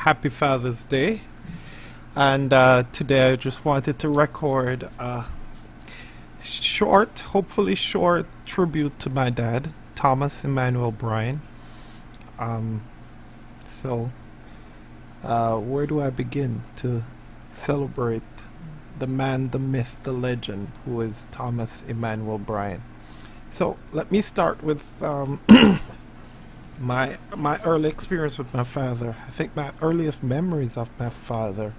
Happy Father's Day. And today I just wanted to record a short, hopefully short, tribute to my dad, Thomas Emmanuel Bryan. Um, so, where do I begin to celebrate the man, the myth, the legend, who is Thomas Emmanuel Bryan? So, let me start with my early experience with my father. I think my earliest memories of my father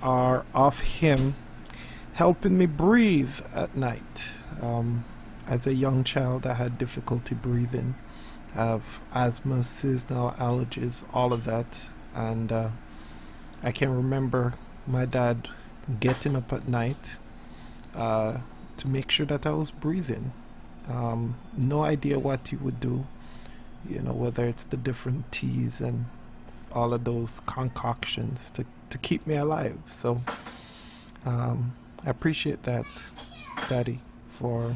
are of him helping me breathe at night. As a young child, I had difficulty breathing, have asthma, seasonal allergies, all of that, and I can remember my dad getting up at night to make sure that I was breathing. No idea what he would do, whether it's the different teas and all of those concoctions to keep me alive. So I appreciate that, Daddy, for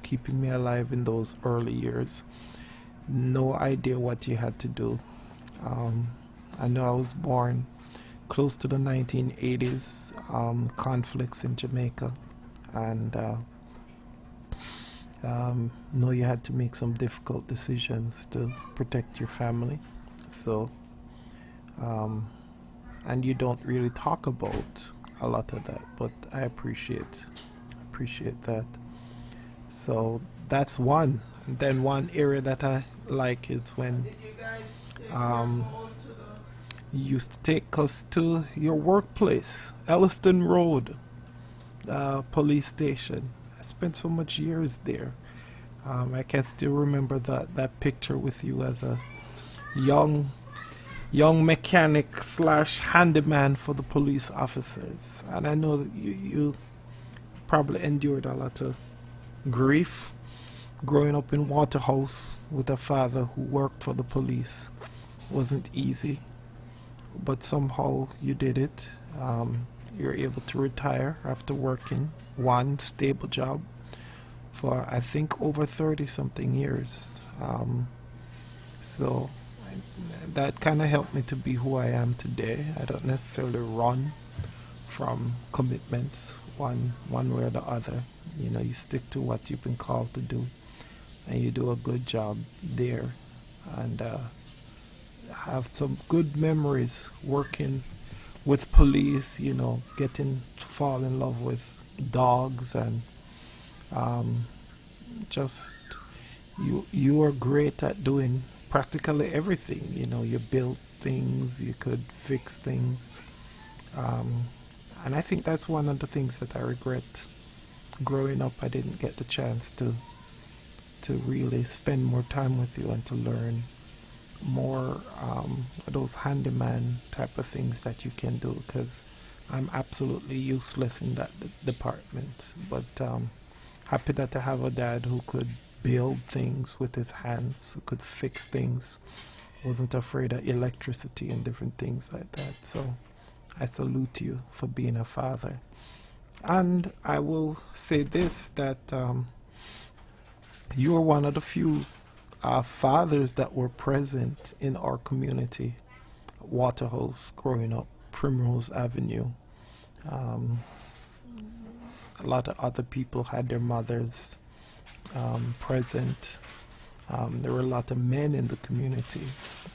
keeping me alive in those early years. No idea what you had to do. Um, I know I was born close to the 1980s, conflicts in Jamaica, and know you had to make some difficult decisions to protect your family. So, and you don't really talk about a lot of that, but I appreciate that. So that's one. And then one area that I like is when um, you used to take us to your workplace, Elliston Road, police station. I spent so much years there. I can still remember that picture with you as a young young mechanic slash handyman for the police officers. And I know that you probably endured a lot of grief growing up in Waterhouse with a father who worked for the police. Wasn't easy, but somehow you did it. You're able to retire after working one stable job for I think over 30 something years. So that kind of helped me to be who I am today. I don't necessarily run from commitments one way or the other. You stick to what you've been called to do, and you do a good job there. And have some good memories working with police. Getting to fall in love with dogs and um, just you are great at doing practically everything. You build things, you could fix things, um, and I think that's one of the things that I regret. Growing up, I didn't get the chance to really spend more time with you and to learn more of those handyman type of things that you can do, because I'm absolutely useless in that department. But happy that I have a dad who could build things with his hands, who could fix things, wasn't afraid of electricity and different things like that. So I salute you for being a father. And I will say this, that you are one of the few fathers that were present in our community, Waterhouse, growing up, Primrose Avenue. Um, a lot of other people had their mothers present. There were a lot of men in the community.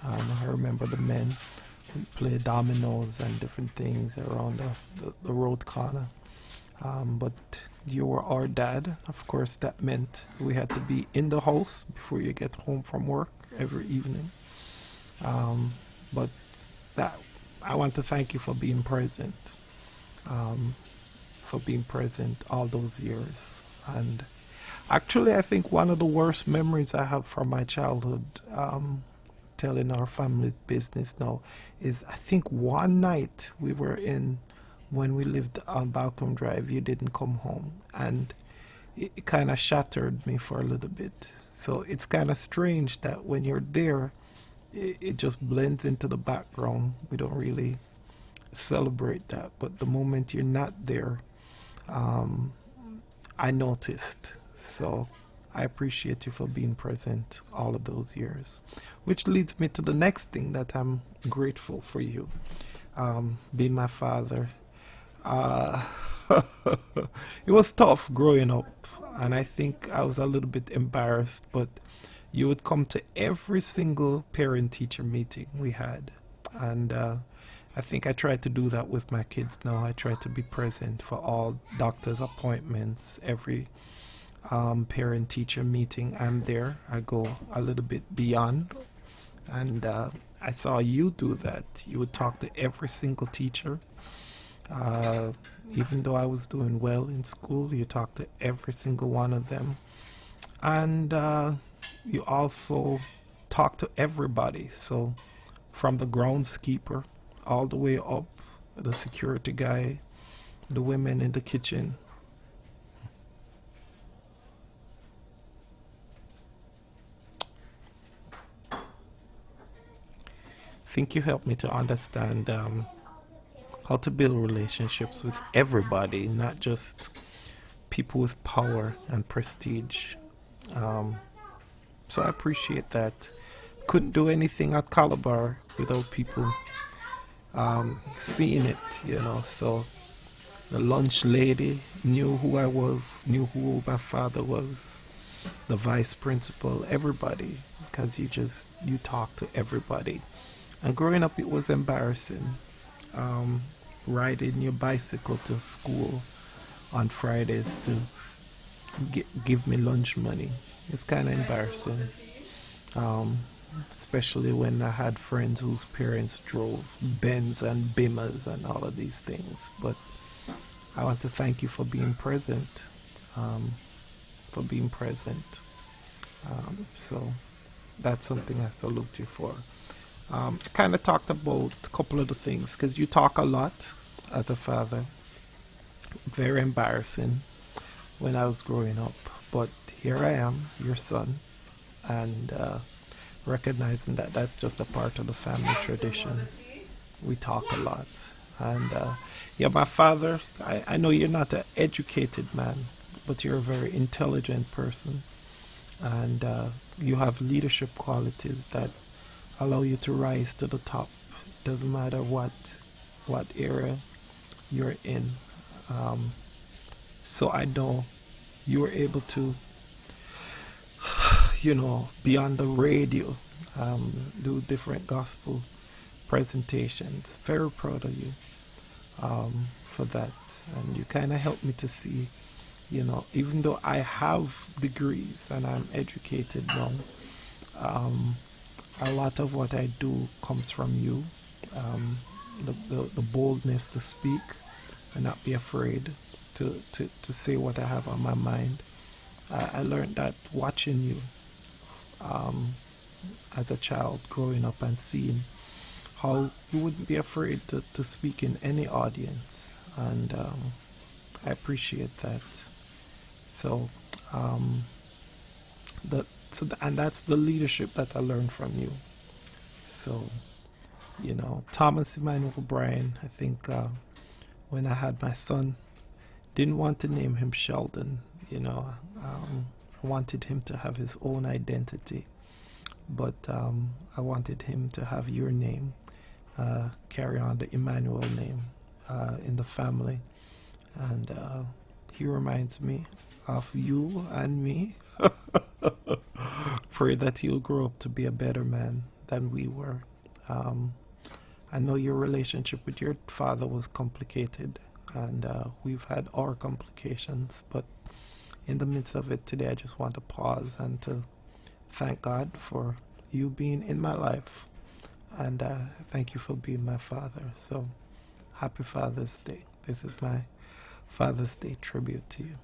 I remember the men who played dominoes and different things around the road corner. But you were our dad. Of course, that meant we had to be in the house before you get home from work every evening. But that I want to thank you for being present all those years. And actually, I think one of the worst memories I have from my childhood, telling our family business now, is I think one night we were when we lived on Balcom Drive, you didn't come home, and it kind of shattered me for a little bit. So it's kind of strange that when you're there, it just blends into the background. We don't really celebrate that, but the moment you're not there, um, I noticed. So I appreciate you for being present all of those years. Which leads me to the next thing that I'm grateful for you, being my father. Uh, it was tough growing up, and I think I was a little bit embarrassed, but you would come to every single parent teacher meeting we had. And I think I try to do that with my kids now. I try to be present for all doctor's appointments, every parent teacher meeting. I'm there. I go a little bit beyond. And I saw you do that. You would talk to every single teacher. Uh, Even though I was doing well in school, you talked to every single one of them. And you also talk to everybody. So from the groundskeeper all the way up, the security guy, the women in the kitchen. I think you helped me to understand how to build relationships with everybody, not just people with power and prestige. Um, so I appreciate that. Couldn't do anything at Calabar without people seeing it, you know. So the lunch lady knew who I was, knew who my father was, the vice principal, everybody, because you talk to everybody. And growing up, it was embarrassing. Um, Riding your bicycle to school on Fridays to give me lunch money. It's kind of embarrassing. Um, Especially when I had friends whose parents drove Benz and Bimmers and all of these things. But I want to thank you for being present, um, for being present. So that's something I salute you for. I kind of talked about a couple of the things because you talk a lot as a father. Very embarrassing when I was growing up, but here I am, your son, and recognizing that that's just a part of the family tradition. We talk a lot, and yeah, my father. I know you're not an educated man, but you're a very intelligent person, and you have leadership qualities that allow you to rise to the top. Doesn't matter what area you're in. Um, so I know you were able to, be on the radio, do different gospel presentations. Very proud of you for that. And you kind of helped me to see, even though I have degrees and I'm educated now, a lot of what I do comes from you. The boldness to speak and not be afraid to say what I have on my mind. I learned that watching you as a child growing up and seeing how you wouldn't be afraid to speak in any audience. And I appreciate that. So, and that's the leadership that I learned from you. So, Thomas Emmanuel Bryan, I think when I had my son, didn't want to name him Sheldon, I wanted him to have his own identity, but I wanted him to have your name, carry on the Emmanuel name in the family, and he reminds me of you and me. Pray that he'll grow up to be a better man than we were. I know your relationship with your father was complicated, and we've had our complications, but in the midst of it today, I just want to pause and to thank God for you being in my life, and thank you for being my father. So, happy Father's Day. This is my Father's Day tribute to you.